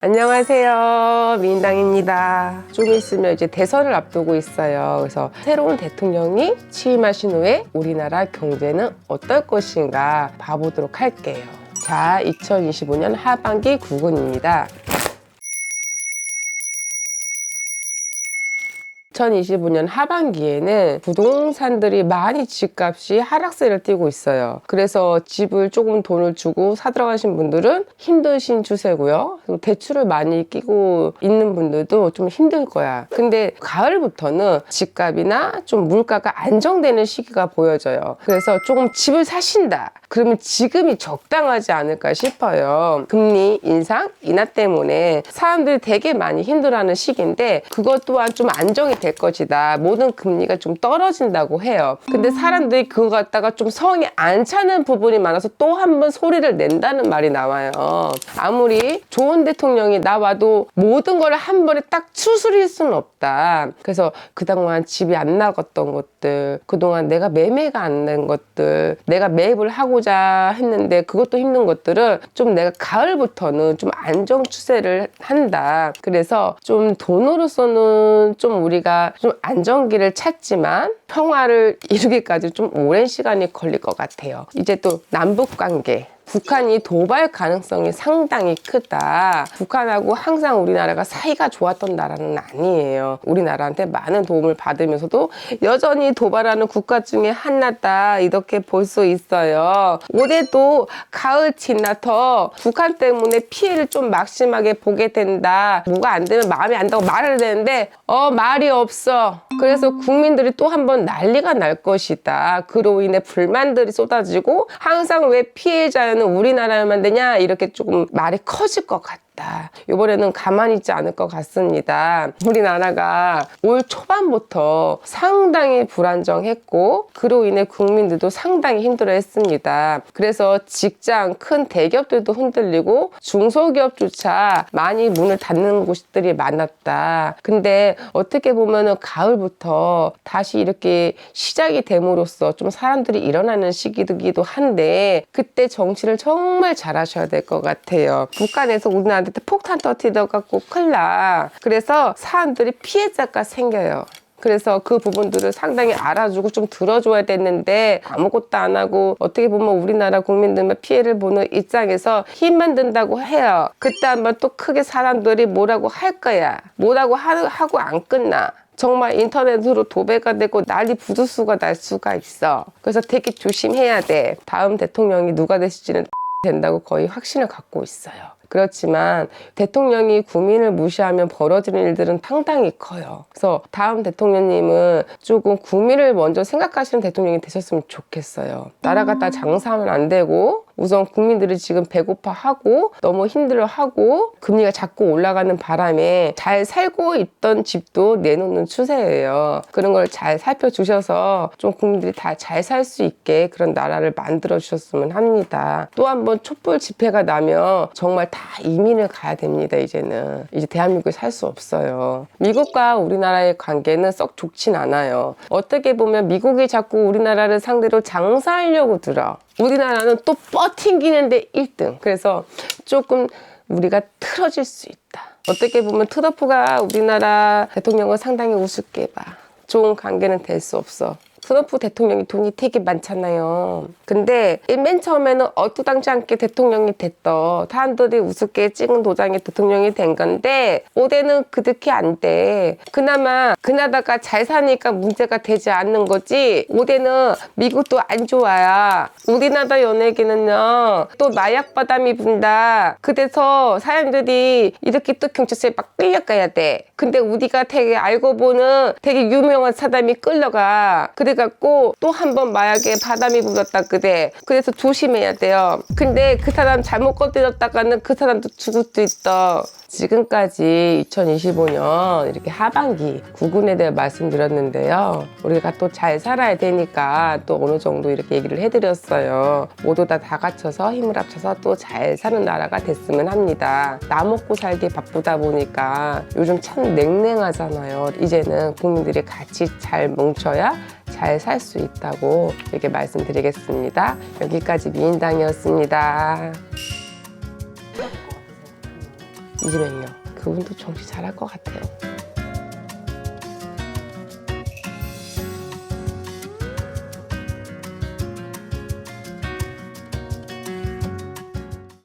안녕하세요. 민당입니다. 좀 있으면 이제 대선을 앞두고 있어요. 그래서 새로운 대통령이 취임하신 후에 우리나라 경제는 어떨 것인가 봐보도록 할게요. 자, 2025년 하반기 국운입니다. 2025년 하반기에는 부동산들이 많이 집값이 하락세를 띠고 있어요. 그래서 집을 조금 돈을 주고 사들어가신 분들은 힘드신 추세고요. 그리고 대출을 많이 끼고 있는 분들도 좀 힘들 거야. 근데 가을부터는 집값이나 좀 물가가 안정되는 시기가 보여져요. 그래서 조금 집을 사신다. 그러면 지금이 적당하지 않을까 싶어요. 금리 인상, 인하 때문에 사람들이 되게 많이 힘들어하는 시기인데 그것 또한 좀 안정이 될 것이다. 모든 금리가 좀 떨어진다고 해요. 근데 사람들이 그거 갖다가 좀 성이 안 차는 부분이 많아서 또 한 번 소리를 낸다는 말이 나와요. 아무리 좋은 대통령이 나와도 모든 걸 한 번에 딱 추스릴 수는 없다. 그래서 그동안 집이 안 나갔던 것들, 그동안 내가 매매가 안 된 것들, 내가 매입을 하고자 했는데 그것도 힘든 것들은 좀 내가 가을부터는 좀 안정 추세를 한다. 그래서 좀 돈으로서는 좀 우리가 좀 안정기를 찾지만 평화를 이루기까지 좀 오랜 시간이 걸릴 것 같아요. 이제 또 남북 관계. 북한이 도발 가능성이 상당히 크다. 북한하고 항상 우리나라가 사이가 좋았던 나라는 아니에요. 우리나라한테 많은 도움을 받으면서도 여전히 도발하는 국가 중에 하나다. 이렇게 볼 수 있어요. 올해도 가을 지나서 북한 때문에 피해를 좀 막심하게 보게 된다. 뭐가 안 되면 마음에 안 든다고 말을 되는데 말이 없어. 그래서 국민들이 또 한 번 난리가 날 것이다. 그로 인해 불만들이 쏟아지고 항상 왜 피해자는 우리나라만 되냐 이렇게 조금 말이 커질 것 같다. 이번에는 가만히 있지 않을 것 같습니다. 우리나라가 올 초반부터 상당히 불안정했고 그로 인해 국민들도 상당히 힘들어했습니다. 그래서 직장, 큰 대기업들도 흔들리고 중소기업조차 많이 문을 닫는 곳들이 많았다. 근데 어떻게 보면은 가을부터 다시 이렇게 시작이 됨으로써 좀 사람들이 일어나는 시기이기도 한데 그때 정치를 정말 잘하셔야 될 것 같아요. 북한에서 우리나라한테 폭탄 터뜨려갖고 큰일 나. 그래서 사람들이 피해자가 생겨요. 그래서 그 부분들을 상당히 알아주고 좀 들어줘야 됐는데 아무것도 안 하고 어떻게 보면 우리나라 국민들만 피해를 보는 입장에서 힘만 든다고 해요. 그때 한번 또 크게 사람들이 뭐라고 할 거야. 뭐라고 하고 안 끝나. 정말 인터넷으로 도배가 되고 난리 부두수가 날 수가 있어. 그래서 되게 조심해야 돼. 다음 대통령이 누가 되실지는 된다고 거의 확신을 갖고 있어요. 그렇지만 대통령이 국민을 무시하면 벌어지는 일들은 상당히 커요. 그래서 다음 대통령님은 조금 국민을 먼저 생각하시는 대통령이 되셨으면 좋겠어요. 나라가 다 장사하면 안 되고 우선 국민들이 지금 배고파하고 너무 힘들어하고 금리가 자꾸 올라가는 바람에 잘 살고 있던 집도 내놓는 추세예요. 그런 걸 잘 살펴주셔서 좀 국민들이 다 잘 살 수 있게 그런 나라를 만들어 주셨으면 합니다. 또 한 번 촛불 집회가 나면 정말 다 이민을 가야 됩니다. 이제는 이제 대한민국에 살 수 없어요. 미국과 우리나라의 관계는 썩 좋진 않아요. 어떻게 보면 미국이 자꾸 우리나라를 상대로 장사하려고 들어. 우리나라는 또 버팅기는데 1등. 그래서 조금 우리가 틀어질 수 있다. 어떻게 보면 트럼프가 우리나라 대통령을 상당히 우습게 봐. 좋은 관계는 될 수 없어. 트럼프 대통령이 돈이 되게 많잖아요. 근데 맨 처음에는 어뚜당치 않게 대통령이 됐더. 사람들이 우습게 찍은 도장에 대통령이 된 건데 올해는 그렇게 안 돼. 그나마 그나다가 잘 사니까 문제가 되지 않는 거지. 올해는 미국도 안 좋아요. 우리나라 연예계는요. 또 마약 바람이 분다. 그래서 사람들이 이렇게 또 경찰서에 막 끌려가야 돼. 근데 우리가 되게 알고 보는 되게 유명한 사람이 끌려가. 그래갖고 또 한 번 마약에 바람이 불었다 그래. 그래서 조심해야 돼요. 근데 그 사람 잘못 건드렸다가는 그 사람도 죽을 수도 있어. 지금까지 2025년 이렇게 하반기 국운에 대해 말씀드렸는데요. 우리가 또 잘 살아야 되니까 또 어느 정도 이렇게 얘기를 해드렸어요. 모두 다 갖춰서 힘을 합쳐서 또 잘 사는 나라가 됐으면 합니다. 나 먹고 살기 바쁘다 보니까 요즘 참 냉랭하잖아요. 이제는 국민들이 같이 잘 뭉쳐야 잘 살 수 있다고 이렇게 말씀드리겠습니다. 여기까지 미인당이었습니다. 이재명이요. 그분도 정치 잘할 것 같아요.